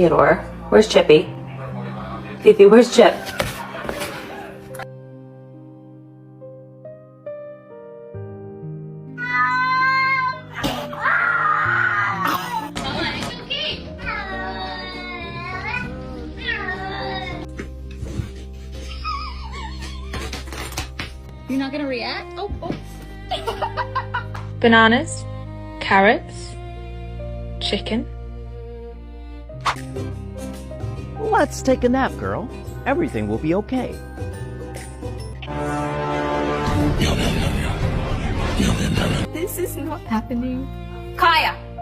Theodore, where's Chippy? Fifi, where's Chip? You're not gonna react? Oh. Bananas, carrots, chicken. Let's take a nap, girl. Everything will be okay. This is not happening. Kaya!